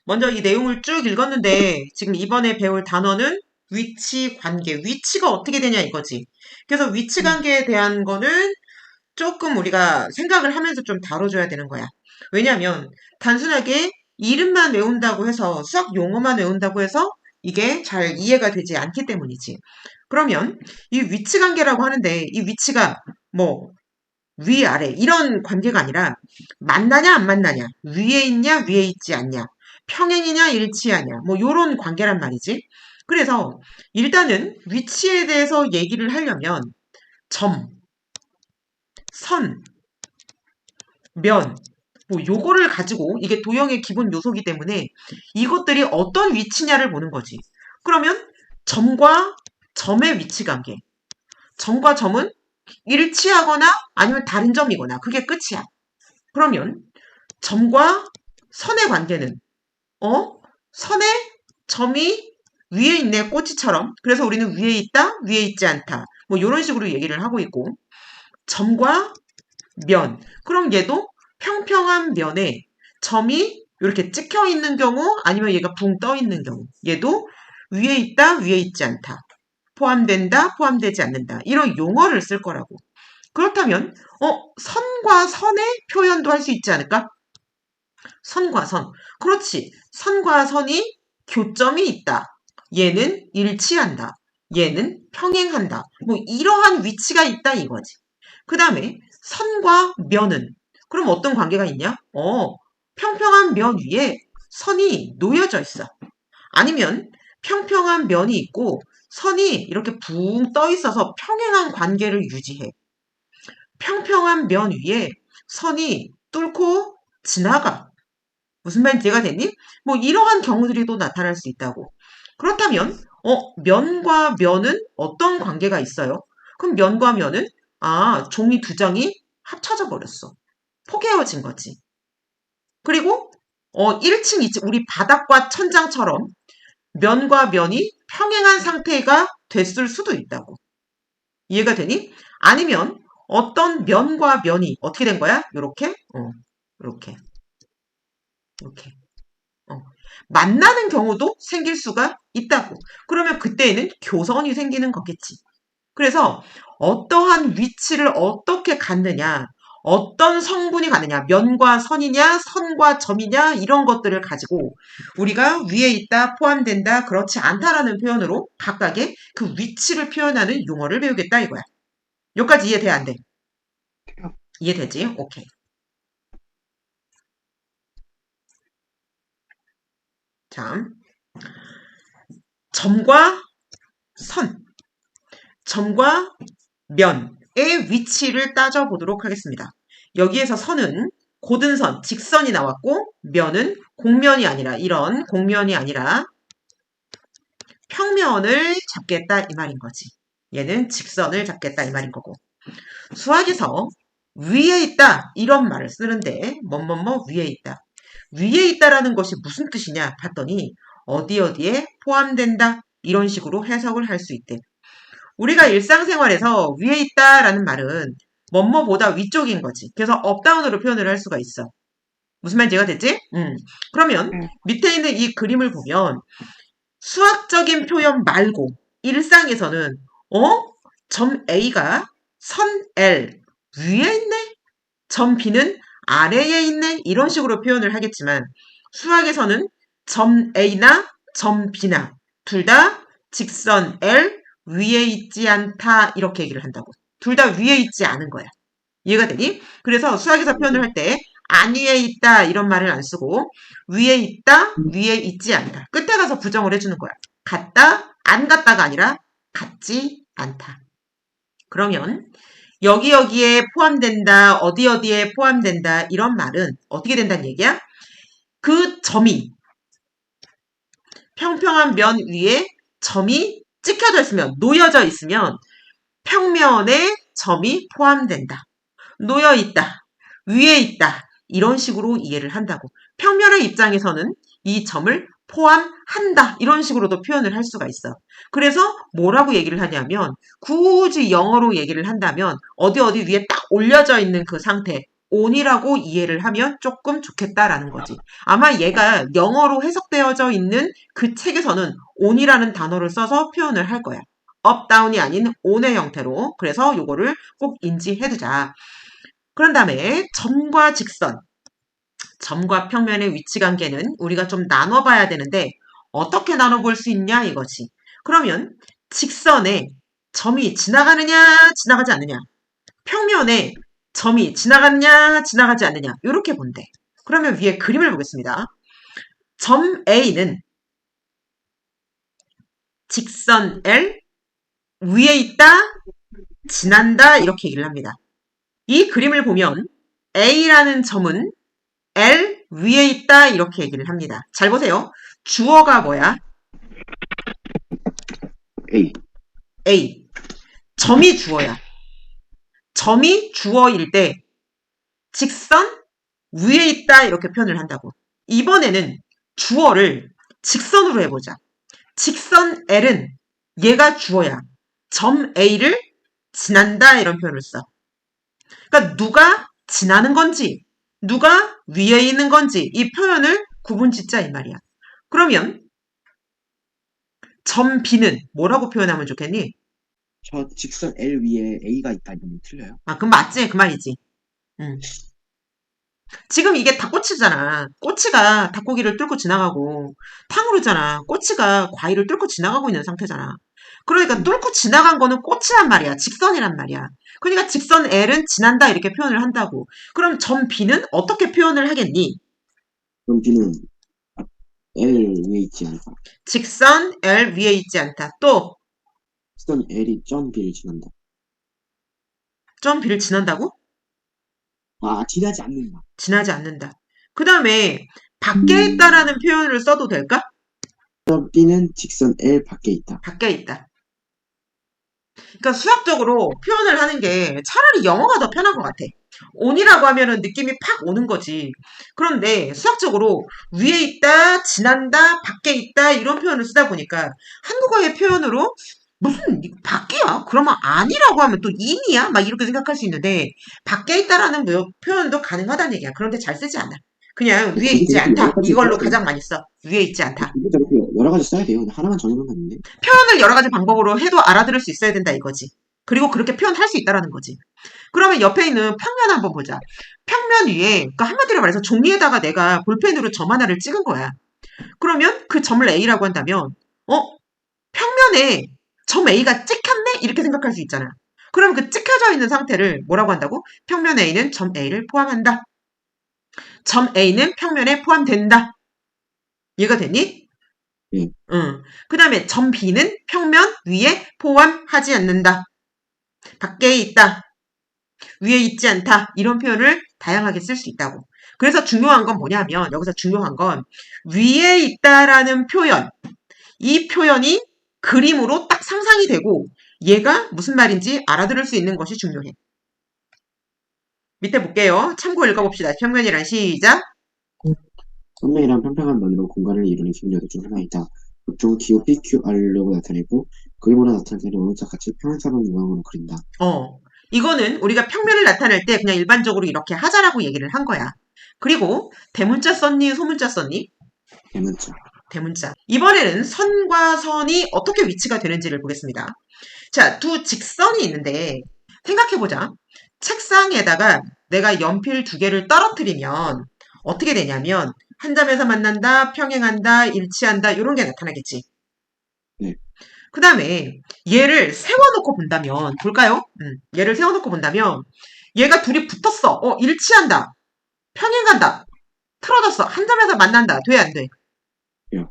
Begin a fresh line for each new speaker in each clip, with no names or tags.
먼저 이 내용을 쭉 읽었는데 지금 이번에 배울 단어는 위치 관계. 위치가 어떻게 되냐 이거지. 그래서 위치
음,
관계에 대한 거는 조금 우리가 생각을 하면서 좀 다뤄줘야 되는 거야. 왜냐면 단순하게 이름만 외운다고 해서 수학 용어만 외운다고 해서 이게 잘 이해가 되지 않기 때문이지. 그러면 이 위치 관계라고 하는데 이 위치가 뭐 위아래 이런 관계가 아니라 만나냐 안 만나냐 위에 있냐 위에 있지 않냐 평행이냐 일치하냐 뭐 요런 관계란 말이지. 그래서 일단은 위치에 대해서 얘기를 하려면 점, 선, 면, 뭐 요거를 가지고 이게 도형의 기본 요소이기 때문에 이것들이 어떤 위치냐를 보는 거지. 그러면 점과 점의 위치 관계. 점과 점은 일치하거나 아니면 다른 점이거나 그게 끝이야. 그러면 점과 선의 관계는 선의 점이 위에 있네 꼬치처럼. 그래서 우리는 위에 있다, 위에 있지 않다. 뭐 이런 식으로 얘기를 하고 있고 점과 면. 그럼 얘도 평평한 면에 점이 이렇게 찍혀 있는 경우 아니면 얘가 붕 떠 있는 경우 얘도 위에 있다, 위에 있지 않다. 포함된다, 포함되지 않는다. 이런 용어를 쓸 거라고. 그렇다면 선과 선의 표현도 할 수 있지 않을까? 선과 선. 그렇지. 선과 선이 교점이 있다. 얘는 일치한다. 얘는 평행한다. 뭐 이러한 위치가 있다 이거지. 그 다음에 선과 면은 그럼 어떤 관계가 있냐? 평평한 면 위에 선이 놓여져 있어. 아니면 평평한 면이 있고 선이 이렇게 붕 떠 있어서 평행한 관계를 유지해. 평평한 면 위에 선이 뚫고 지나가. 무슨 말인지 이해가 되니? 뭐 이러한 경우들이 또 나타날 수 있다고. 그렇다면 면과 면은 어떤 관계가 있어요? 그럼 면과 면은 종이 두 장이 합쳐져 버렸어. 포개어진 거지. 그리고 1층, 2층 우리 바닥과 천장처럼 면과 면이 평행한 상태가 됐을 수도 있다고. 이해가 되니? 아니면 어떤 면과 면이 어떻게 된 거야? 요렇게? 요렇게. 이렇게. 어, 만나는 경우도 생길 수가 있다고. 그러면 그때에는 교선이 생기는 거겠지. 그래서 어떠한 위치를 어떻게 갖느냐, 어떤 성분이 가느냐, 면과 선이냐, 선과 점이냐, 이런 것들을 가지고 우리가 위에 있다, 포함된다, 그렇지 않다라는 표현으로 각각의 그 위치를 표현하는 용어를 배우겠다 이거야. 여기까지 이해돼, 안 돼?
돼요.
이해되지? 오케이. 자, 점과 선, 점과 면의 위치를 따져보도록 하겠습니다. 여기에서 선은 고든선, 직선이 나왔고 면은 공면이 아니라 이런 공면이 아니라 평면을 잡겠다 이 말인 거지. 얘는 직선을 잡겠다 이 말인 거고. 수학에서 위에 있다 이런 말을 쓰는데 뭐뭐뭐 위에 있다. 위에 있다라는 것이 무슨 뜻이냐 봤더니 어디 어디에 포함된다 이런 식으로 해석을 할 수 있대. 우리가 일상생활에서 위에 있다라는 말은 뭐뭐보다 위쪽인 거지. 그래서 업다운으로 표현을 할 수가 있어. 무슨 말인지 이해가 됐지? 그러면
네.
밑에 있는 이 그림을 보면 수학적인 표현 말고 일상에서는 점 A가 선 L 위에 있네? 점 B는 아래에 있네? 이런 식으로 표현을 하겠지만 수학에서는 점 A나 점 B나 둘 다 직선 L 위에 있지 않다 이렇게 얘기를 한다고. 둘 다 위에 있지 않은 거야. 이해가 되니? 그래서 수학에서 표현을 할 때 안 위에 있다 이런 말을 안 쓰고 위에 있다, 위에 있지 않다. 끝에 가서 부정을 해주는 거야. 같다, 안 같다가 아니라 같지 않다. 그러면 여기 여기에 포함된다, 어디 어디에 포함된다 이런 말은 어떻게 된다는 얘기야? 그 점이 평평한 면 위에 점이 찍혀져 있으면 놓여져 있으면 평면에 점이 포함된다. 놓여 있다. 위에 있다. 이런 식으로 이해를 한다고. 평면의 입장에서는 이 점을 포함한다. 이런 식으로도 표현을 할 수가 있어. 그래서 뭐라고 얘기를 하냐면 굳이 영어로 얘기를 한다면 어디 어디 위에 딱 올려져 있는 그 상태. on이라고 이해를 하면 조금 좋겠다라는 거지. 아마 얘가 영어로 해석되어져 있는 그 책에서는 on이라는 단어를 써서 표현을 할 거야. up, down이 아닌 on의 형태로. 그래서 요거를 꼭 인지해두자. 그런 다음에 점과 직선, 점과 평면의 위치 관계는 우리가 좀 나눠봐야 되는데 어떻게 나눠볼 수 있냐 이거지. 그러면 직선에 점이 지나가느냐 지나가지 않느냐, 평면에 점이 지나갔냐 지나가지 않느냐 이렇게 본대. 그러면 위에 그림을 보겠습니다. 점 A는 직선 L 위에 있다 지난다 이렇게 얘기를 합니다. 이 그림을 보면 A라는 점은 L 위에 있다 이렇게 얘기를 합니다. 잘 보세요. 주어가 뭐야? A. 점이 주어야. 점이 주어일 때 직선 위에 있다 이렇게 표현을 한다고. 이번에는 주어를 직선으로 해보자. 직선 L은 얘가 주어야. 점 A를 지난다 이런 표현을 써. 그러니까 누가 지나는 건지 누가 위에 있는 건지 이 표현을 구분 짓자 이 말이야. 그러면 점 B는 뭐라고 표현하면 좋겠니?
저 직선 L 위에 A가 있다 이러면 틀려요?
아, 그럼 맞지? 그 말이지. 지금 이게 닭꼬치잖아. 꼬치가 닭고기를 뚫고 지나가고 탕후루잖아. 꼬치가 과일을 뚫고 지나가고 있는 상태잖아. 그러니까 뚫고 지나간 거는 꼬치란 말이야. 직선이란 말이야. 그러니까 직선 L은 지난다 이렇게 표현을 한다고. 그럼 점 B는 어떻게 표현을 하겠니?
그럼 B는 L 위에 있지 않다.
직선 L 위에 있지 않다. 또
직선 L이 점 B를 지난다.
점 B를 지난다고?
아, 지나지 않는다.
지나지 않는다. 그 다음에 밖에 있다라는 표현을 써도 될까?
점 B는 직선 L 밖에 있다.
밖에 있다. 그러니까 수학적으로 표현을 하는 게 차라리 영어가 더 편한 것 같아. on이라고 하면은 느낌이 팍 오는 거지. 그런데 수학적으로 위에 있다, 지난다, 밖에 있다 이런 표현을 쓰다 보니까 한국어의 표현으로 무슨 밖이야? 그러면 아니라고 하면 또 인이야? 막 이렇게 생각할 수 있는데 밖에 있다라는 표현도 가능하다는 얘기야. 그런데 잘 쓰지 않아. 그냥 위에 있지 않다. 이걸로 가장 많이 써. 위에 있지 않다.
이거 저렇게 여러 가지 써야 돼요. 하나만 정해놓으면 되는데.
표현을 여러 가지 방법으로 해도 알아들을 수 있어야 된다 이거지. 그리고 그렇게 표현할 수 있다라는 거지. 그러면 옆에 있는 평면 한번 보자. 평면 위에, 그러니까 한마디로 말해서 종이에다가 내가 볼펜으로 점 하나를 찍은 거야. 그러면 그 점을 A라고 한다면, 평면에 점 A가 찍혔네? 이렇게 생각할 수 있잖아. 그러면 그 찍혀져 있는 상태를 뭐라고 한다고? 평면 A는 점 A를 포함한다. 점 A는 평면에 포함된다. 이해가 됐니? 응. 그 다음에 점 B는 평면 위에 포함하지 않는다. 밖에 있다. 위에 있지 않다. 이런 표현을 다양하게 쓸 수 있다고. 그래서 중요한 건 뭐냐면 여기서 중요한 건 위에 있다라는 표현. 이 표현이 그림으로 딱 상상이 되고 얘가 무슨 말인지 알아들을 수 있는 것이 중요해. 밑에 볼게요. 참고 읽어봅시다. 평면이란 시작.
평면이란 평평한 면으로 공간을 이루는 기울여도 중 하나이다. 보통 기호 PQR로 나타내고 그림으로 나타낼 때는 오른쪽 같이 평행사변 모양으로 그린다.
이거는 우리가 평면을 나타낼 때 그냥 일반적으로 이렇게 하자라고 얘기를 한 거야. 그리고 대문자 썼니? 소문자 썼니?
대문자.
대문자. 이번에는 선과 선이 어떻게 위치가 되는지를 보겠습니다. 자, 두 직선이 있는데 생각해보자. 책상에다가 내가 연필 2개를 떨어뜨리면 어떻게 되냐면 한 점에서 만난다, 평행한다, 일치한다 이런 게 나타나겠지.
네.
그 다음에 얘를 세워놓고 본다면 볼까요? 얘를 세워놓고 본다면 얘가 둘이 붙었어. 일치한다. 평행한다. 틀어졌어. 한 점에서 만난다. 돼, 안 돼?
네.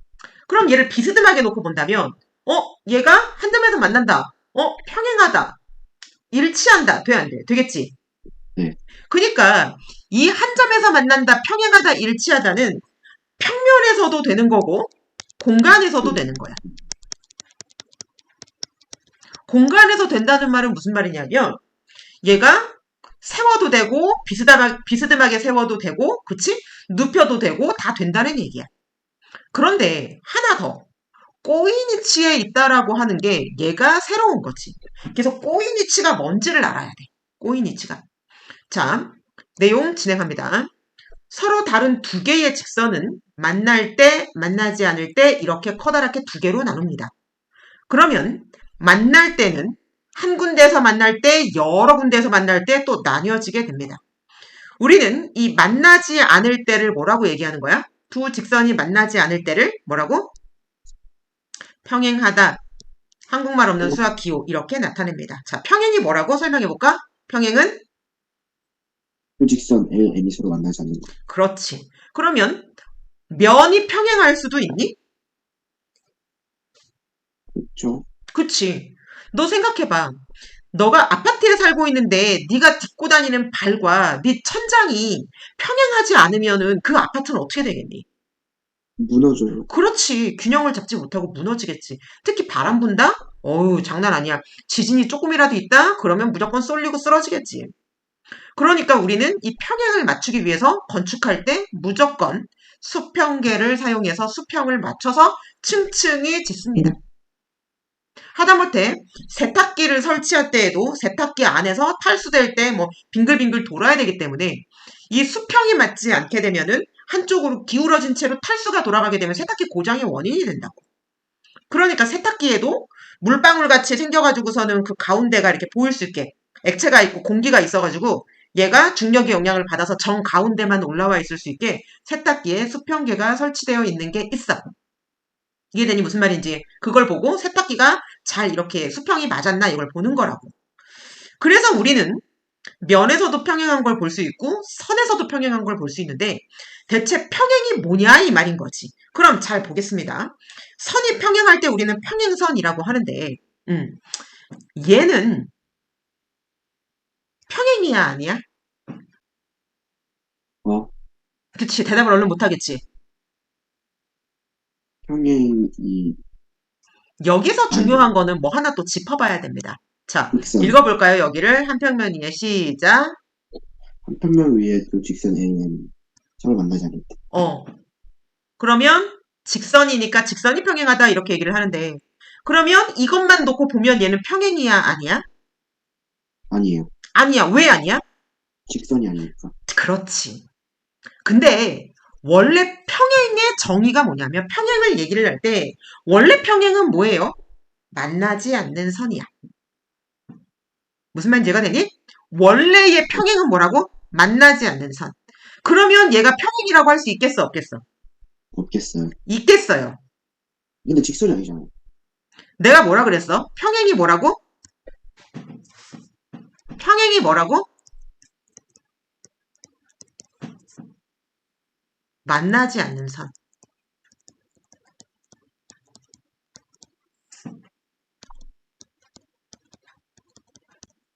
그럼 얘를 비스듬하게 놓고 본다면 얘가 한 점에서 만난다. 평행하다. 일치한다. 돼, 안 돼? 되겠지?
네.
그러니까 이 한 점에서 만난다, 평행하다, 일치하다는 평면에서도 되는 거고 공간에서도 되는 거야. 공간에서 된다는 말은 무슨 말이냐면 얘가 세워도 되고 비스듬하게 세워도 되고 그치? 눕혀도 되고 다 된다는 얘기야. 그런데 하나 더 꼬인 위치에 있다라고 하는 게 얘가 새로운 거지. 그래서 꼬인 위치가 뭔지를 알아야 돼. 꼬인 위치가. 자, 내용 진행합니다. 서로 다른 두 개의 직선은 만날 때, 만나지 않을 때 이렇게 커다랗게 두 개로 나눕니다. 그러면 만날 때는 한 군데에서 만날 때, 여러 군데에서 만날 때 또 나뉘어지게 됩니다. 우리는 이 만나지 않을 때를 뭐라고 얘기하는 거야? 두 직선이 만나지 않을 때를 뭐라고? 평행하다. 한국말 없는 수학 기호 이렇게 나타냅니다. 자, 평행이 뭐라고 설명해 볼까? 평행은
그 직선 L, M이 서로 만나지 않는 거.
그렇지. 그러면 면이 평행할 수도 있니?
그렇죠?
그치. 너 생각해봐. 너가 아파트에 살고 있는데 네가 딛고 다니는 발과 네 천장이 평행하지 않으면은 그 아파트는 어떻게 되겠니?
무너져요.
그렇지. 균형을 잡지 못하고 무너지겠지. 특히 바람 분다? 어우, 장난 아니야. 지진이 조금이라도 있다? 그러면 무조건 쏠리고 쓰러지겠지. 그러니까 우리는 이 평행을 맞추기 위해서 건축할 때 무조건 수평계를 사용해서 수평을 맞춰서 층층이 짓습니다. 하다못해 세탁기를 설치할 때에도 세탁기 안에서 탈수될 때 뭐 빙글빙글 돌아야 되기 때문에 이 수평이 맞지 않게 되면은 한쪽으로 기울어진 채로 탈수가 돌아가게 되면 세탁기 고장의 원인이 된다고. 그러니까 세탁기에도 물방울 같이 생겨가지고서는 그 가운데가 이렇게 보일 수 있게 액체가 있고 공기가 있어가지고 얘가 중력의 영향을 받아서 정 가운데만 올라와 있을 수 있게 세탁기에 수평계가 설치되어 있는 게 있어. 이해되니 무슨 말인지 그걸 보고 세탁기가 잘 이렇게 수평이 맞았나 이걸 보는 거라고. 그래서 우리는 면에서도 평행한 걸 볼 수 있고 선에서도 평행한 걸 볼 수 있는데 대체 평행이 뭐냐 이 말인 거지. 그럼 잘 보겠습니다. 선이 평행할 때 우리는 평행선이라고 하는데 얘는 평행이야 아니야?
어?
그치 대답을 얼른 못하겠지.
평행이
여기서
아니에요.
중요한 거는 뭐 하나 또 짚어봐야 됩니다. 자
직선.
읽어볼까요 여기를 한 평면 위에 시작.
한 평면 위에 두 직선 A, M 서로 만나지 않을 때.
어 그러면 직선이니까 직선이 평행하다 이렇게 얘기를 하는데 그러면 이것만 놓고 보면 얘는 평행이야 아니야?
아니에요.
아니야. 왜 아니야?
직선이 아니니까.
그렇지. 근데 원래 평행의 정의가 뭐냐면 평행을 얘기를 할 때 원래 평행은 뭐예요? 만나지 않는 선이야. 무슨 말인지 이해가 되니? 원래의 평행은 뭐라고? 만나지 않는 선. 그러면 얘가 평행이라고 할 수 있겠어 없겠어?
없겠어요.
있겠어요.
근데 직선이 아니잖아요.
내가 뭐라 그랬어? 평행이 뭐라고? 평행이 뭐라고? 만나지 않는 선.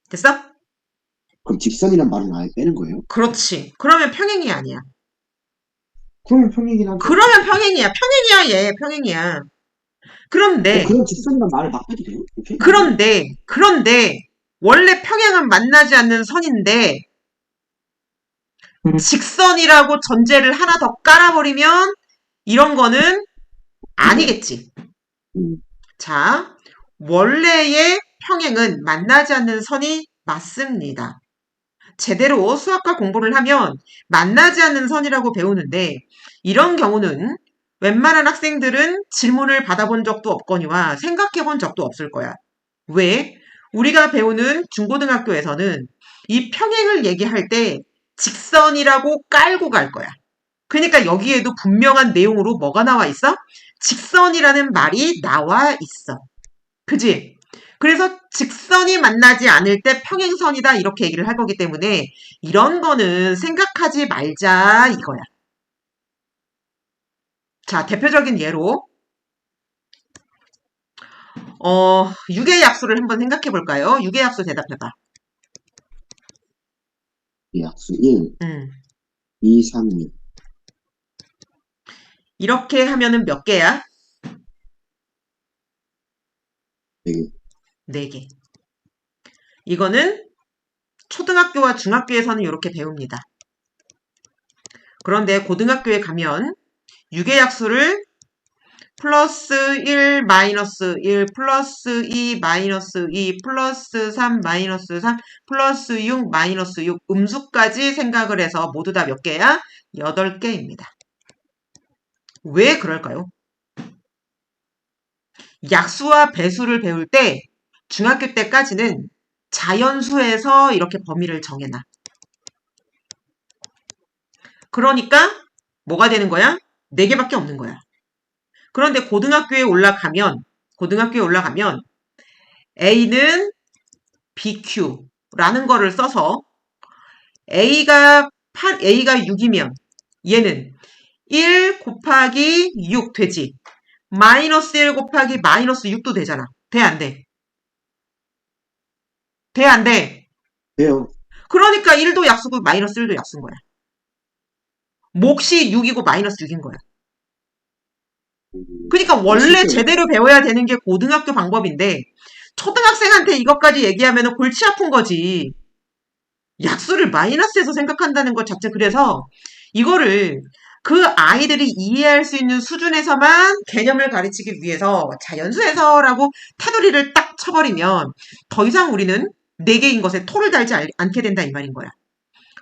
됐어?
그럼 직선이란 말은 아예 빼는 거예요?
그렇지. 그러면 평행이 아니야.
그러면 평행이긴 하죠.
그러면 평행이야. 평행이야, 얘. 평행이야. 그런데,
그럼 직선이란 말을 막 빼도 돼요? 이렇게?
그런데, 원래 평행은 만나지 않는 선인데, 직선이라고 전제를 하나 더 깔아버리면, 이런 거는 아니겠지.
음,
자, 원래의 평행은 만나지 않는 선이 맞습니다. 제대로 수학과 공부를 하면 만나지 않는 선이라고 배우는데 이런 경우는 웬만한 학생들은 질문을 받아본 적도 없거니와 생각해 본 적도 없을 거야. 왜? 우리가 배우는 중고등학교에서는 이 평행을 얘기할 때 직선이라고 깔고 갈 거야. 그러니까 여기에도 분명한 내용으로 뭐가 나와 있어? 직선이라는 말이 나와 있어. 그지? 그래서 직선이 만나지 않을 때 평행선이다 이렇게 얘기를 할 거기 때문에 이런 거는 생각하지 말자 이거야. 자, 대표적인 예로 유괴 약수를 한번 생각해 볼까요? 유괴 약수 대답해봐.
약수 1,
음,
2, 3, 6.
이렇게 하면은 몇 개야?
되게
4개. 이거는 초등학교와 중학교에서는 이렇게 배웁니다. 그런데 고등학교에 가면 유괴 약수를 플러스 1 마이너스 1 플러스 2 마이너스 2 플러스 3 마이너스 3 플러스 6 마이너스 6 음수까지 생각을 해서 모두 다 몇 개야? 8개입니다. 왜 그럴까요? 약수와 배수를 배울 때 중학교 때까지는 자연수에서 이렇게 범위를 정해놔. 그러니까 뭐가 되는 거야? 4개밖에 없는 거야. 그런데 고등학교에 올라가면 A는 BQ라는 거를 써서 A가 6이면 얘는 1 곱하기 6 되지. 마이너스 1 곱하기 마이너스 6도 되잖아. 돼, 안 돼? 돼, 안 돼?
돼요.
그러니까 1도 약수고 마이너스 1도 약수인 거야. 몫이 6이고 마이너스 6인 거야. 그러니까 원래
실제,
제대로 배워야 되는 게 고등학교 방법인데 초등학생한테 이것까지 얘기하면 골치 아픈 거지. 약수를 마이너스에서 생각한다는 것 자체 그래서 이거를 그 아이들이 이해할 수 있는 수준에서만 개념을 가르치기 위해서 자연수에서라고 테두리를 딱 쳐버리면 더 이상 우리는 4개인 것에 토를 달지 않게 된다 이 말인 거야.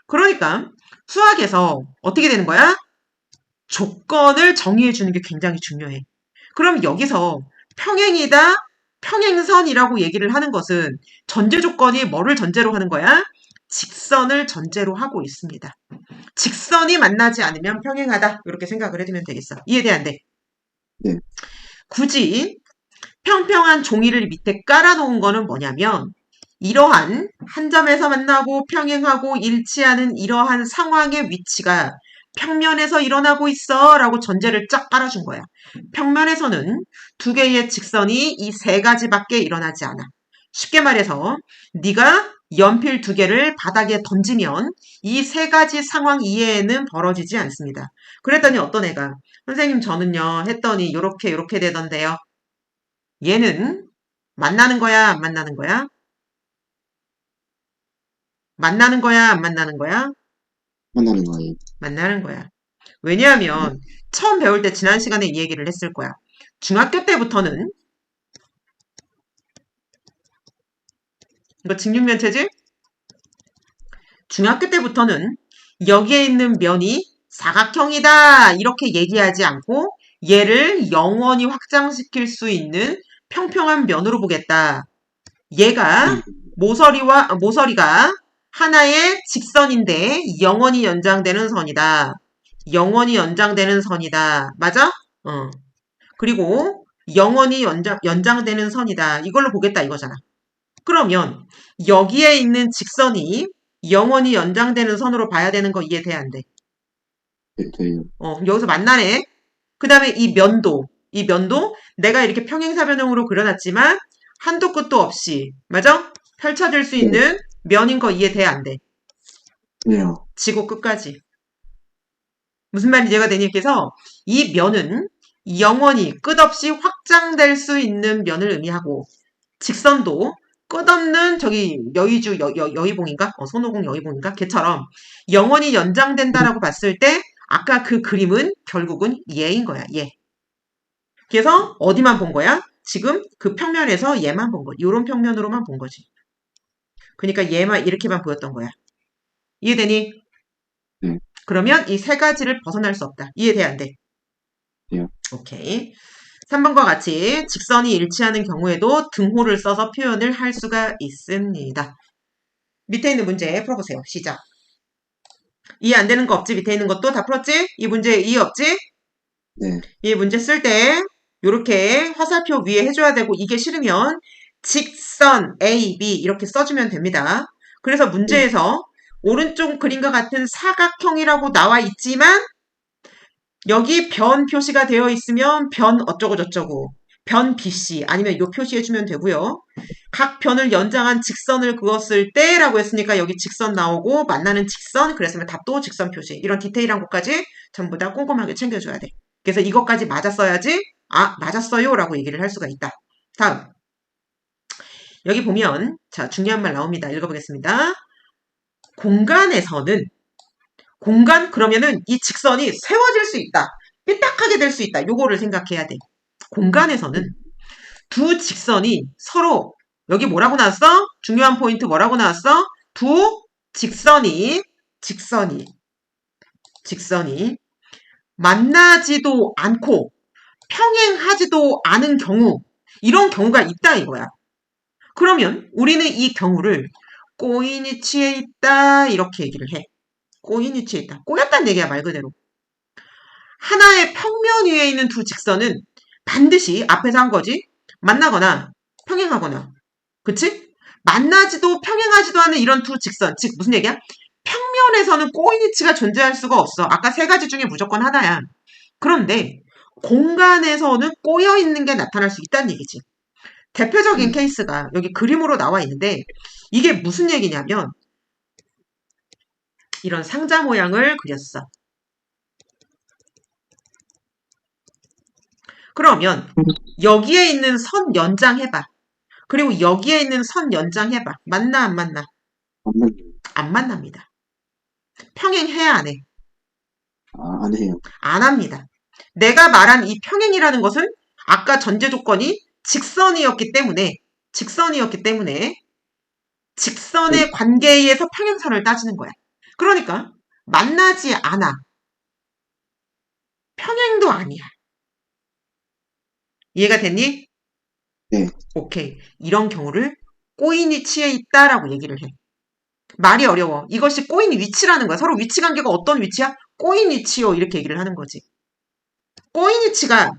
그러니까 수학에서 어떻게 되는 거야? 조건을 정의해 주는 게 굉장히 중요해. 그럼 여기서 평행이다, 평행선이라고 얘기를 하는 것은 전제 조건이 뭐를 전제로 하는 거야? 직선을 전제로 하고 있습니다. 직선이 만나지 않으면 평행하다. 이렇게 생각을 해두면 되겠어. 이해돼, 안 돼?
네.
굳이 평평한 종이를 밑에 깔아놓은 거는 뭐냐면 이러한 한 점에서 만나고 평행하고 일치하는 이러한 상황의 위치가 평면에서 일어나고 있어 라고 전제를 쫙 깔아준 거야. 평면에서는 2개의 직선이 이 3가지밖에 일어나지 않아. 쉽게 말해서 네가 연필 2개를 바닥에 던지면 이 3가지 상황 이외에는 벌어지지 않습니다. 그랬더니 어떤 애가 선생님 저는요 했더니 요렇게 되던데요. 얘는 만나는 거야 안 만나는 거야? 만나는 거야 안 만나는 거야?
만나는 거예요.
만나는 거야. 왜냐하면 처음 배울 때 지난 시간에 이 얘기를 했을 거야. 중학교 때부터는 이거 직육면체지? 중학교 때부터는 여기에 있는 면이 사각형이다 이렇게 얘기하지 않고 얘를 영원히 확장시킬 수 있는 평평한 면으로 보겠다. 얘가 모서리가 하나의 직선인데 영원히 연장되는 선이다. 영원히 연장되는 선이다. 맞아? 어. 그리고 영원히 연장되는 선이다. 이걸로 보겠다 이거잖아. 그러면 여기에 있는 직선이 영원히 연장되는 선으로 봐야 되는 거 이해돼 안 돼?
네, 돼요.
여기서 만나네. 그 다음에 이 면도 내가 이렇게 평행사변형으로 그려놨지만 한도 끝도 없이 맞아? 펼쳐질 수
네,
있는 면인 거 이해돼 안 돼?
돼요.
지구 끝까지. 무슨 말인지 이해가 되니께서 이 면은 영원히 끝없이 확장될 수 있는 면을 의미하고 직선도 끝없는 저기 여의봉인가? 손오공 여의봉인가? 걔처럼 영원히 연장된다라고 봤을 때 아까 그 그림은 결국은 얘인 거야. 얘. 그래서 어디만 본 거야? 지금 그 평면에서 얘만 본 거야. 요런 평면으로만 본 거지. 그러니까 얘만 이렇게만 보였던 거야. 이해되니?
네,
그러면 이 3가지를 벗어날 수 없다. 이해돼 안 돼?
돼요.
오케이. 3번과 같이 직선이 일치하는 경우에도 등호를 써서 표현을 할 수가 있습니다. 밑에 있는 문제 풀어보세요. 시작. 이해 안 되는 거 없지? 밑에 있는 것도 다 풀었지? 이 문제 이해 없지?
네,
이 문제 쓸 때 이렇게 화살표 위에 해줘야 되고 이게 싫으면 직선 A, B 이렇게 써주면 됩니다. 그래서
네.
문제에서 오른쪽 그림과 같은 사각형이라고 나와 있지만 여기 변 표시가 되어 있으면 변 어쩌고 저쩌고 변 BC 아니면 요 표시해주면 되고요. 각 변을 연장한 직선을 그었을 때라고 했으니까 여기 직선 나오고 만나는 직선 그랬으면 답도 직선 표시 이런 디테일한 것까지 전부 다 꼼꼼하게 챙겨줘야 돼. 그래서 이것까지 맞았어야지 맞았어요 라고 얘기를 할 수가 있다. 다음 여기 보면 자 중요한 말 나옵니다. 읽어보겠습니다. 공간에서는 공간 그러면은 이 직선이 세워질 수 있다. 삐딱하게 될 수 있다. 요거를 생각해야 돼. 공간에서는 두 직선이 서로 여기 뭐라고 나왔어? 중요한 포인트 뭐라고 나왔어? 두 직선이 직선이 만나지도 않고 평행하지도 않은 경우 이런 경우가 있다 이거야. 그러면 우리는 이 경우를 꼬인위치에 있다 이렇게 얘기를 해. 꼬인위치에 있다. 꼬였다는 얘기야 말 그대로. 하나의 평면 위에 있는 두 직선은 반드시 앞에서 한 거지. 만나거나 평행하거나. 그치? 만나지도 평행하지도 않은 이런 두 직선. 즉 무슨 얘기야? 평면에서는 꼬인위치가 존재할 수가 없어. 아까 세 가지 중에 무조건 하나야. 그런데 공간에서는 꼬여 있는 게 나타날 수 있다는 얘기지. 대표적인
네.
케이스가 여기 그림으로 나와 있는데 이게 무슨 얘기냐면 이런 상자 모양을 그렸어. 그러면 여기에 있는 선 연장해봐. 그리고 여기에 있는 선 연장해봐. 맞나 안 맞나?
안 맞네요.
안 만납니다. 평행해야 안 해?
안 해요.
안 합니다. 내가 말한 이 평행이라는 것은 아까 전제 조건이 직선이었기 때문에
네.
직선의 관계에 의해서 평행선을 따지는 거야. 그러니까 만나지 않아. 평행도 아니야. 이해가 됐니?
네.
오케이. 이런 경우를 꼬인 위치에 있다라고 얘기를 해. 말이 어려워. 이것이 꼬인 위치라는 거야. 서로 위치 관계가 어떤 위치야? 꼬인 위치요. 이렇게 얘기를 하는 거지. 꼬인 위치가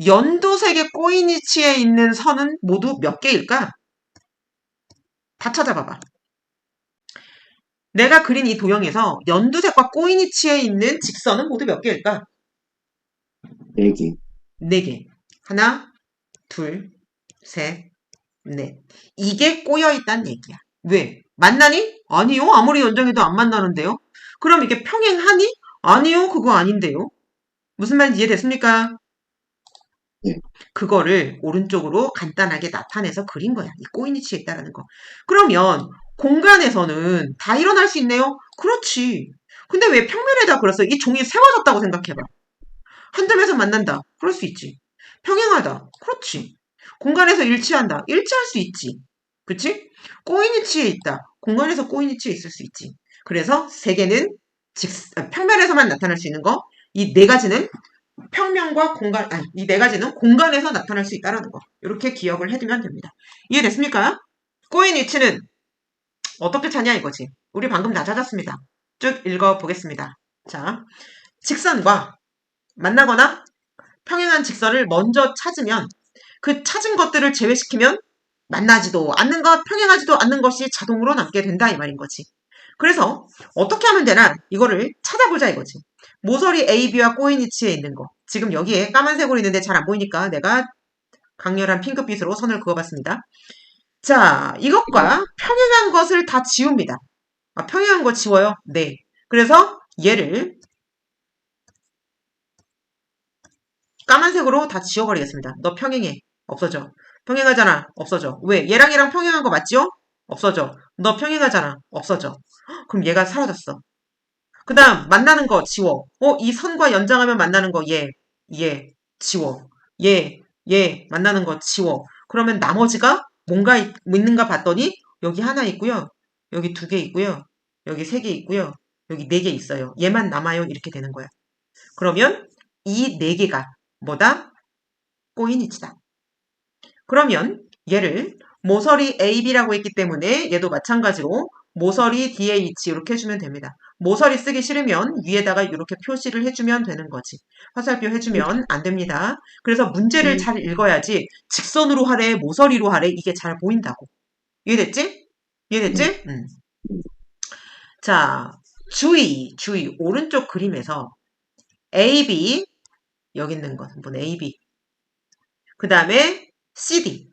연두색의 꼬인 위치에 있는 선은 모두 몇 개일까? 다 찾아봐봐. 내가 그린 이 도형에서 연두색과 꼬인 위치에 있는 직선은 모두 몇 개일까?
4개.
네 개. 하나, 둘, 셋, 넷. 이게 꼬여 있다는 얘기야. 왜? 만나니? 아니요. 아무리 연정해도 안 만나는데요. 그럼 이게 평행하니? 아니요. 그거 아닌데요. 무슨 말인지 이해됐습니까?
네.
그거를 오른쪽으로 간단하게 나타내서 그린 거야. 이 꼬인 위치에 있다라는 거. 그러면 공간에서는 다 일어날 수 있네요? 그렇지. 근데 왜 평면에다 그렸어? 이 종이 세워졌다고 생각해봐. 한 점에서 만난다. 그럴 수 있지. 평행하다. 그렇지. 공간에서 일치한다. 일치할 수 있지. 그치? 꼬인 위치에 있다. 공간에서 꼬인 위치에 있을 수 있지. 그래서 세 개는 평면에서만 나타날 수 있는 거. 이 네 가지는 평면과 공간, 아니, 이 네 가지는 공간에서 나타날 수 있다는 거. 이렇게 기억을 해두면 됩니다. 이해됐습니까? 꼬인 위치는 어떻게 찾냐 이거지. 우리 방금 다 찾았습니다. 쭉 읽어보겠습니다. 자, 직선과 만나거나 평행한 직선을 먼저 찾으면 그 찾은 것들을 제외시키면 만나지도 않는 것, 평행하지도 않는 것이 자동으로 남게 된다 이 말인 거지. 그래서 어떻게 하면 되나 이거를 찾아보자 이거지. 모서리 AB와 꼬인 위치에 있는 거. 지금 여기에 까만색으로 있는데 잘 안 보이니까 내가 강렬한 핑크빛으로 선을 그어봤습니다. 자,
네.
이것과 평행한 것을 다 지웁니다. 아, 평행한 거 지워요? 네. 그래서 얘를 까만색으로 다 지워버리겠습니다. 너 평행해. 없어져. 평행하잖아. 없어져. 왜? 얘랑 얘랑 평행한 거 맞죠? 없어져. 너 평행하잖아. 없어져. 그럼 얘가 사라졌어. 그 다음 만나는 거 지워. 이 선과 연장하면 만나는 거 얘 지워. 얘 만나는 거 지워. 그러면 나머지가 뭔가 있는가 봤더니 여기 하나 있고요. 여기 두 개 있고요. 여기 세 개 있고요. 여기 네 개 있어요. 얘만 남아요. 이렇게 되는 거야. 그러면 이 네 개가 뭐다? 꼬인 위치다. 그러면 얘를 모서리 AB라고 했기 때문에 얘도 마찬가지로 모서리 DH 이렇게 해주면 됩니다. 모서리 쓰기 싫으면 위에다가 이렇게 표시를 해주면 되는 거지. 화살표
네.
해주면 안 됩니다. 그래서 문제를
네.
잘 읽어야지 직선으로 하래, 모서리로 하래 이게 잘 보인다고. 이해됐지?
네.
이해됐지?
네.
자, 주의. 오른쪽 그림에서 AB, 여기 있는 거, 한번 AB. 그 다음에 CD.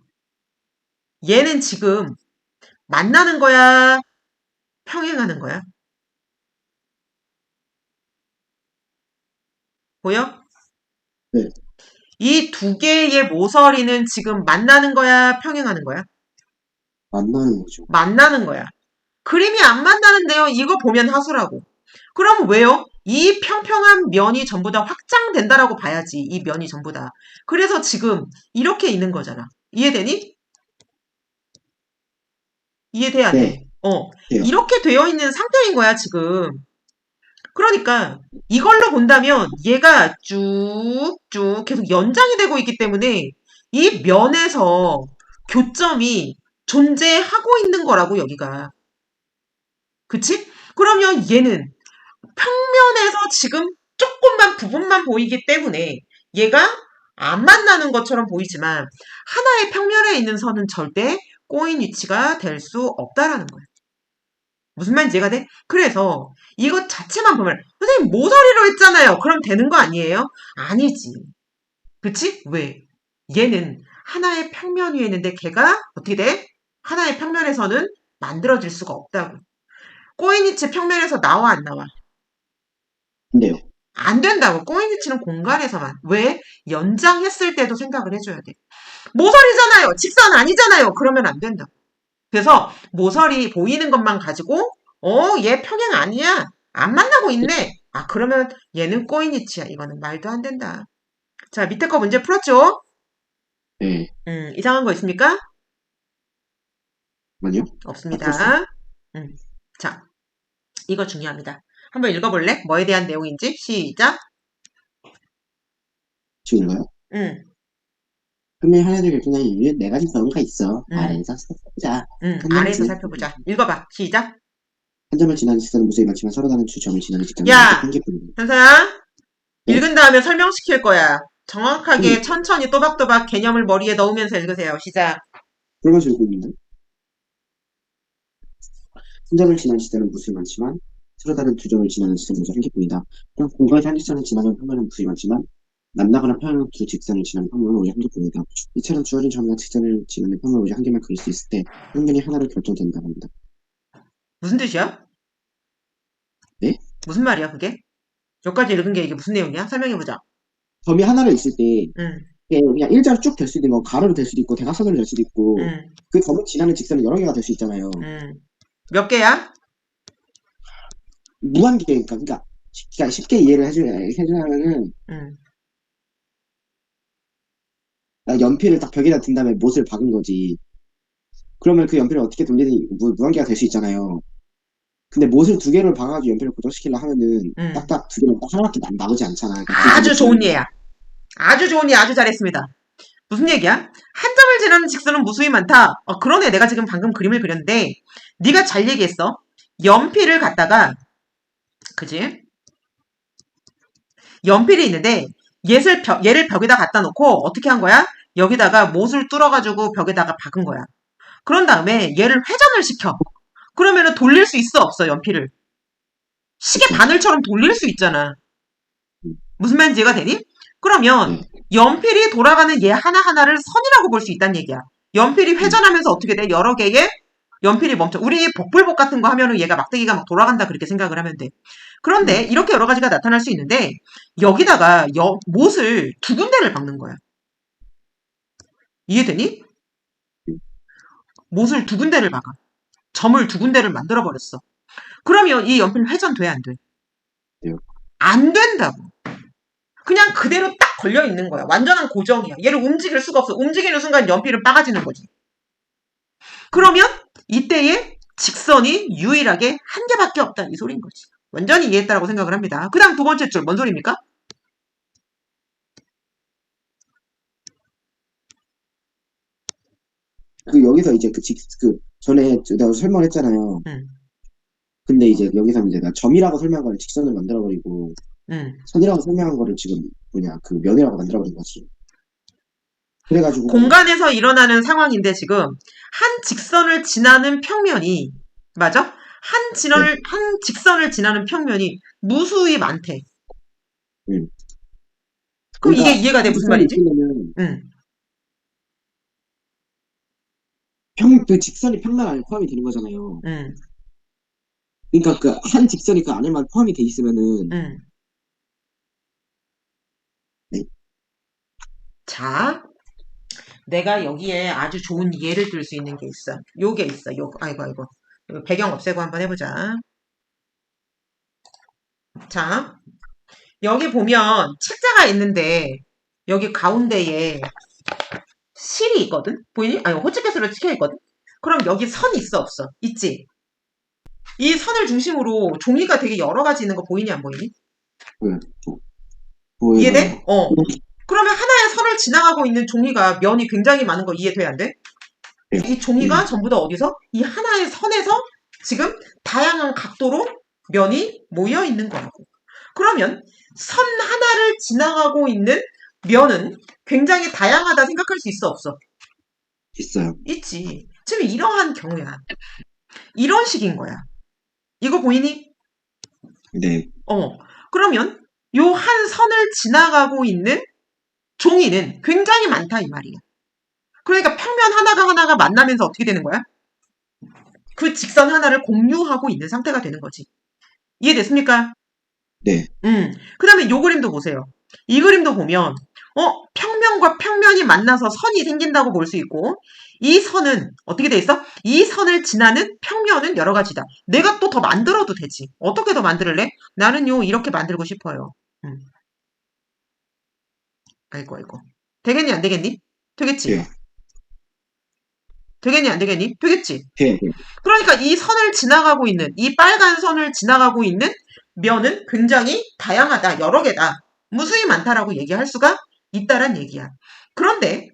얘는 지금 만나는 거야? 평행하는 거야? 보여?
네.
이 두 개의 모서리는 지금 만나는 거야? 평행하는 거야?
만나는 거죠.
만나는 거야. 그림이 안 만나는데요. 이거 보면 하수라고. 그럼 왜요? 이 평평한 면이 전부 다 확장된다라고 봐야지. 이 면이 전부 다. 그래서 지금 이렇게 있는 거잖아. 이해되니? 이해돼, 안
네,
돼?
돼요.
이렇게 되어 있는 상태인 거야, 지금. 그러니까 이걸로 본다면 얘가 쭉쭉 계속 연장이 되고 있기 때문에 이 면에서 교점이 존재하고 있는 거라고, 여기가. 그치? 그러면 얘는 평면에서 지금 조금만 부분만 보이기 때문에 얘가 안 만나는 것처럼 보이지만 하나의 평면에 있는 선은 절대 꼬인 위치가 될 수 없다라는 거야. 무슨 말인지 이해가 돼? 그래서 이것 자체만 보면 선생님 모서리로 했잖아요. 그럼 되는 거 아니에요? 아니지. 그치? 왜? 얘는 하나의 평면 위에 있는데 걔가 어떻게 돼? 하나의 평면에서는 만들어질 수가 없다고. 꼬인 위치 평면에서 나와 안 나와?
안 돼요.
안 된다고. 꼬인 위치는 공간에서만. 왜? 연장했을 때도 생각을 해줘야 돼. 모서리잖아요. 직선 아니잖아요. 그러면 안 된다. 그래서 모서리 보이는 것만 가지고 얘 평행 아니야. 안 만나고 있네. 아, 그러면 얘는 꼬인 위치야. 이거는 말도 안 된다. 자, 밑에 거 문제 풀었죠?
네,
이상한 거 있습니까?
아니요. 다 풀었어요.
없습니다. 자, 이거 중요합니다. 한번 읽어볼래? 뭐에 대한 내용인지? 시작.
지금 읽어요?
음,
분명히 하나를 결정하는 이유는 네 가지 경우가 있어.
음,
아래에서 살펴보자. 한 점을
아래에서
지나는
살펴보자. 읽어봐. 시작.
한 점을 지나는 직선은 무수히 많지만 서로 다른 두 점을 지나는 직선은 오른쪽
야!
평균입니다.
현서야,
네?
읽은 다음에 설명시킬 거야. 정확하게
선생님,
천천히 또박또박 개념을 머리에 넣으면서 읽으세요. 시작.
붉은색 읽고 있는데 한 점을 지나는 직선은 무수히 많지만 서로 다른 두 점을 지나는 직선은 모두 한 개뿐이다. 그럼 공간에서 한 직선을 지나는 평면은 무수히 많지만 남나거나 평행 두 직선을 지나는 평면은 오직 한 개뿐이다. 이처럼 주어진 점과 직선을 지나는 평면을 오직 한 개만 그릴 수 있을 때 평면이 하나로 결정된다고 합니다.
무슨 뜻이야?
네?
무슨 말이야, 그게? 여기까지 읽은 게 이게 무슨 내용이야? 설명해보자.
점이 하나로 있을 때
응,
이게 그냥 일자로 쭉 될 수도 있는 거 가로로 될 수도 있고 대각선으로 될 수도 있고
응,
그 점을 지나는 직선이 여러 개가 될 수 있잖아요.
응. 몇 개야?
무한계니까 그러니까 쉽게 이해를 해주자면은
응.
연필을 딱 벽에다 든 다음에 못을 박은 거지. 그러면 그 연필을 어떻게 돌리든 무한계가 될 수 있잖아요. 근데 못을 두 개를 박아가지고 연필을 고정시키려 하면은
응.
딱딱 두 개는 딱 하나밖에 나오지 않잖아. 그러니까 그 점을
아주
지나는
좋은
거지.
예야. 아주 좋은 예, 아주 잘했습니다. 무슨 얘기야? 한 점을 지나는 직선은 무수히 많다. 그러네. 내가 지금 방금 그림을 그렸는데, 네가 잘 얘기했어. 연필을 갖다가, 그지? 연필이 있는데, 얘를 벽에다 갖다 놓고, 어떻게 한 거야? 여기다가 못을 뚫어가지고 벽에다가 박은 거야. 그런 다음에 얘를 회전을 시켜. 그러면은 돌릴 수 있어, 없어, 연필을? 시계
그렇죠.
바늘처럼 돌릴 수 있잖아.
음,
무슨 말인지 이해가 되니? 그러면
네.
연필이 돌아가는 얘 하나하나를 선이라고 볼 수 있다는 얘기야. 연필이
음,
회전하면서 어떻게 돼? 여러 개의 연필이 멈춰. 우리 복불복 같은 거 하면은 얘가 막대기가 막 돌아간다 그렇게 생각을 하면 돼. 그런데
음,
이렇게 여러 가지가 나타날 수 있는데 여기다가 못을 두 군데를 박는 거야. 이해되니?
음,
못을 두 군데를 박아. 점을 두 군데를 만들어 버렸어. 그러면 이 연필 회전돼 안 돼?
돼요.
안 된다고. 그냥 그대로 딱 걸려 있는 거야. 완전한 고정이야. 얘를 움직일 수가 없어. 움직이는 순간 연필은 빠가지는 거지. 그러면 이때에 직선이 유일하게 한 개밖에 없다. 이 소리인 거지. 완전히 이해했다고 생각을 합니다. 그 다음 두 번째 줄, 뭔 소리입니까?
그 여기서 이제 그 전에 내가 설명했잖아요.
응,
근데 이제 여기서 이제 나 점이라고 설명한 거를 직선을 만들어버리고
응.
선이라고 설명한 거를 지금 그 면이라고 만들어버린 거지. 그래가지고
공간에서 일어나는 상황인데 지금 한 직선을 지나는 평면이, 맞아?
네,
한 직선을 지나는 평면이 무수히 많대.
음.
그럼 이게
그러니까
이해가 돼?
한
무슨
직선이
말인지?
있으면은
응.
그 직선이 평면 안에 포함이 되는 거잖아요.
응,
그러니까 그 한 직선이 그 안에만 포함이 돼 있으면은
응.
네,
자, 내가 여기에 아주 좋은 예를 들 수 있는 게 있어. 요게 있어. 아이고, 아이고. 배경 없애고 한번 해보자. 자, 여기 보면 책자가 있는데 여기 가운데에 실이 있거든? 보이니? 아니, 호치키스로 찍혀 있거든? 그럼 여기 선이 있어, 없어? 있지? 이 선을 중심으로 종이가 되게 여러 가지 있는 거 보이니, 안 보이니?
보여, 보여요.
이해돼? 그러면 하나의 선을 지나가고 있는 종이가 면이 굉장히 많은 거 이해돼, 안 돼?
네.
이 종이가 전부 다 어디서? 이 하나의 선에서 지금 다양한 각도로 면이 모여 있는 거라고. 그러면 선 하나를 지나가고 있는 면은 굉장히 다양하다 생각할 수 있어, 없어?
있어요.
있지. 지금 이러한 경우야. 이런 식인 거야. 이거 보이니?
네.
그러면 요 한 선을 지나가고 있는 종이는 굉장히 많다 이 말이야. 그러니까 평면 하나가 하나가 만나면서 어떻게 되는 거야? 그 직선 하나를 공유하고 있는 상태가 되는 거지. 이해됐습니까?
네.
그 다음에 요 그림도 보세요. 이 그림도 보면 평면과 평면이 만나서 선이 생긴다고 볼 수 있고 이 선은 어떻게 돼 있어? 이 선을 지나는 평면은 여러 가지다. 내가 또 더 만들어도 되지. 어떻게 더 만들래? 나는요 이렇게 만들고 싶어요. 아이고 아이고. 되겠니 안 되겠니? 되겠지?
돼요.
되겠니 안 되겠니? 되겠지?
돼요.
그러니까 이 선을 지나가고 있는 이 빨간 선을 지나가고 있는 면은 굉장히 다양하다. 여러 개다. 무수히 많다라고 얘기할 수가 있다란 얘기야. 그런데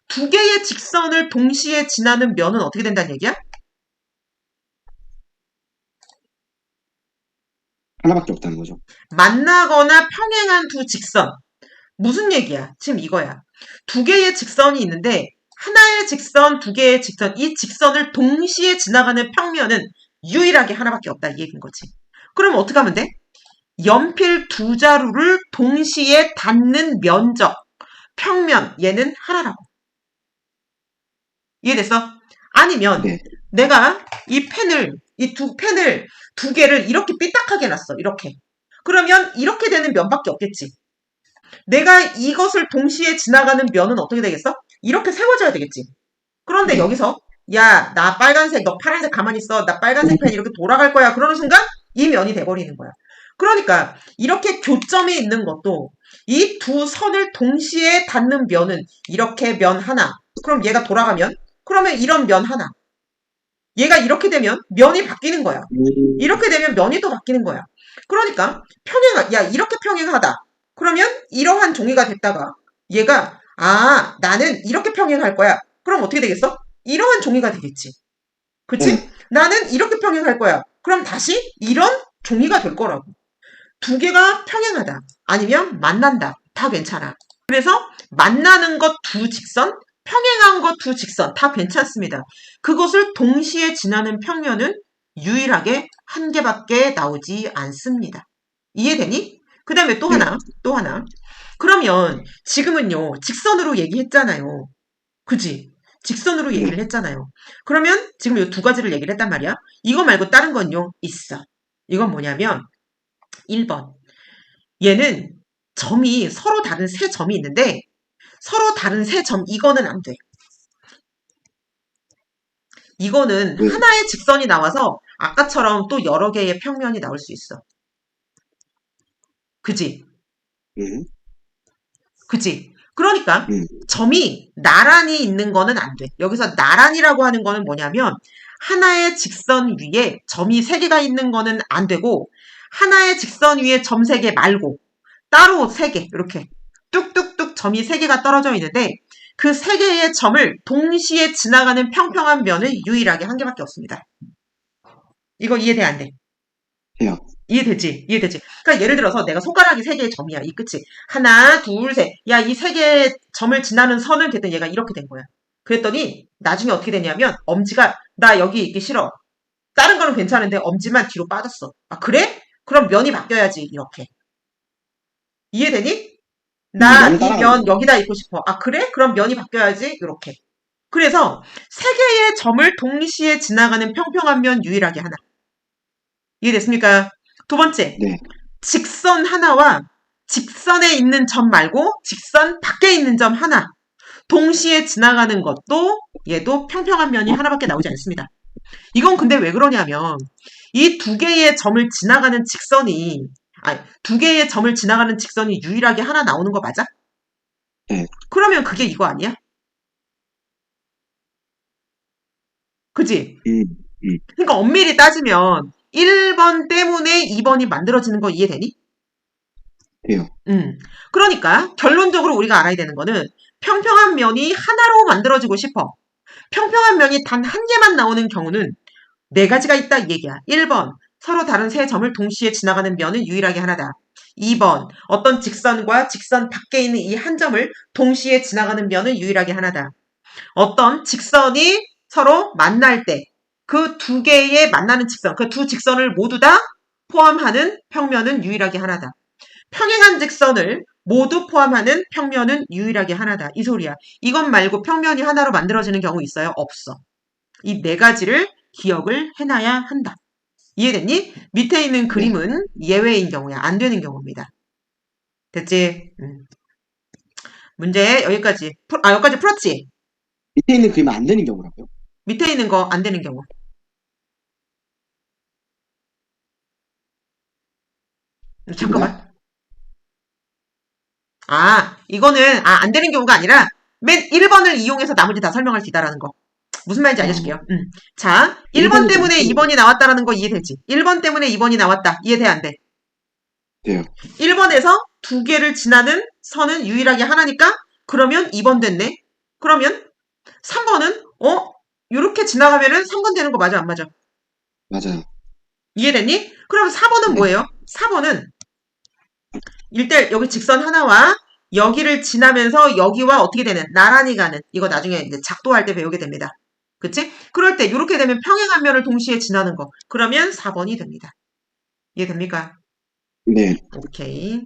두 개의 직선을 동시에 지나는 면은 어떻게 된다는 얘기야?
하나밖에 없다는 거죠.
만나거나 평행한 두 직선. 무슨 얘기야? 지금 이거야. 두 개의 직선이 있는데 하나의 직선, 두 개의 직선, 이 직선을 동시에 지나가는 평면은 유일하게 하나밖에 없다 이 얘기인 거지. 그럼 어떻게 하면 돼? 연필 두 자루를 동시에 닿는 면적, 평면, 얘는 하나라고. 이해됐어? 아니면
네.
내가 이 두 펜을 두 개를 이렇게 삐딱하게 놨어. 이렇게. 그러면 이렇게 되는 면밖에 없겠지. 내가 이것을 동시에 지나가는 면은 어떻게 되겠어? 이렇게 세워져야 되겠지. 그런데
네.
여기서 야, 나 빨간색, 너 파란색 가만히 있어. 나 빨간색 펜 이렇게 돌아갈 거야. 그러는 순간 이 면이 돼버리는 거야. 그러니까 이렇게 교점이 있는 것도 이 두 선을 동시에 닿는 면은 이렇게 면 하나. 그럼 얘가 돌아가면 그러면 이런 면 하나. 얘가 이렇게 되면 면이 바뀌는 거야. 이렇게 되면 면이 또 바뀌는 거야. 그러니까 야, 이렇게 평행하다. 그러면 이러한 종이가 됐다가 얘가 나는 이렇게 평행할 거야. 그럼 어떻게 되겠어? 이러한 종이가 되겠지. 그치?
네.
나는 이렇게 평행할 거야. 그럼 다시 이런 종이가 될 거라고. 두 개가 평행하다. 아니면 만난다. 다 괜찮아. 그래서 만나는 것 두 직선, 평행한 것 두 직선 다 괜찮습니다. 그것을 동시에 지나는 평면은 유일하게 한 개밖에 나오지 않습니다. 이해되니? 그 다음에 또
네.
하나. 그러면 지금은요, 직선으로 얘기했잖아요. 그지? 직선으로
네.
얘기를 했잖아요. 그러면 지금 이 두 가지를 얘기를 했단 말이야. 이거 말고 다른 건요, 있어. 이건 뭐냐면 1번. 얘는 점이 서로 다른 세 점이 있는데 서로 다른 세 점, 이거는 안 돼. 이거는
네.
하나의 직선이 나와서 아까처럼 또 여러 개의 평면이 나올 수 있어. 그지?
네.
그지? 그러니까
네.
점이 나란히 있는 거는 안 돼. 여기서 나란히라고 하는 거는 뭐냐면 하나의 직선 위에 점이 3개가 있는 거는 안 되고 하나의 직선 위에 점 3개 말고 따로 3개 이렇게 뚝뚝뚝 점이 3개가 떨어져 있는데 그 3개의 점을 동시에 지나가는 평평한 면은 유일하게 한 개밖에 없습니다. 이거 이해돼 안 돼?
해요.
이해되지? 이해되지? 그러니까 예를 들어서 내가 손가락이 3개의 점이야. 이 끝이. 하나, 둘, 셋. 야, 이 3개의 점을 지나는 선을 그랬더니 얘가 이렇게 된 거야. 그랬더니 나중에 어떻게 됐냐면 엄지가 나 여기 있기 싫어. 다른 거는 괜찮은데 엄지만 뒤로 빠졌어. 아, 그래? 그럼 면이 바뀌어야지. 이렇게. 이해되니? 나
면이
이
따라가는
면
거죠.
여기다 있고 싶어. 아, 그래? 그럼 면이 바뀌어야지. 이렇게. 그래서 3개의 점을 동시에 지나가는 평평한 면 유일하게 하나. 이해됐습니까? 두 번째.
네.
직선 하나와 직선에 있는 점 말고 직선 밖에 있는 점 하나. 동시에 지나가는 것도 얘도 평평한 면이 하나밖에 나오지 않습니다. 이건 근데 왜 그러냐면 이 두 개의 점을 지나가는 직선이, 아니, 두 개의 점을 지나가는 직선이 유일하게 하나 나오는 거 맞아?
네.
그러면 그게 이거 아니야? 그지?
음, 음,
그러니까 엄밀히 따지면 1번 때문에 2번이 만들어지는 거 이해되니?
돼요.
그러니까 결론적으로 우리가 알아야 되는 거는 평평한 면이 하나로 만들어지고 싶어. 평평한 면이 단 한 개만 나오는 경우는 네 가지가 있다 이 얘기야. 1번, 서로 다른 세 점을 동시에 지나가는 면은 유일하게 하나다. 2번, 어떤 직선과 직선 밖에 있는 이 한 점을 동시에 지나가는 면은 유일하게 하나다. 어떤 직선이 서로 만날 때 그 두 개의 만나는 직선, 그 두 직선을 모두 다 포함하는 평면은 유일하게 하나다. 평행한 직선을 모두 포함하는 평면은 유일하게 하나다. 이 소리야. 이것 말고 평면이 하나로 만들어지는 경우 있어요? 없어. 이 네 가지를 기억을 해놔야 한다. 이해됐니? 밑에 있는
네.
그림은 예외인 경우야. 안 되는 경우입니다. 됐지? 문제 여기까지. 여기까지 풀었지?
밑에 있는 그림 안 되는 경우라고요?
밑에 있는 거 안 되는 경우.
입니다.
잠깐만. 이거는, 안 되는 경우가 아니라, 맨 1번을 이용해서 나머지 다 설명할 수 있다라는 거. 무슨 말인지 알려줄게요. 자, 1번
1번이 좀
때문에
헷갈려요.
2번이 나왔다라는 거 이해되지? 1번 때문에 2번이 나왔다. 이해돼, 안 돼?
돼요.
1번에서 두 개를 지나는 선은 유일하게 하나니까, 그러면 2번 됐네? 그러면 3번은, 요렇게 지나가면은 3번 되는 거 맞아, 안 맞아?
맞아요.
이해됐니? 그럼 4번은
네.
뭐예요? 4번은 일단 여기 직선 하나와 여기를 지나면서 여기와 어떻게 되는 나란히 가는 이거 나중에 이제 작도할 때 배우게 됩니다. 그치? 그럴 때 이렇게 되면 평행한 면을 동시에 지나는 거. 그러면 4번이 됩니다. 이해됩니까?
네.
오케이.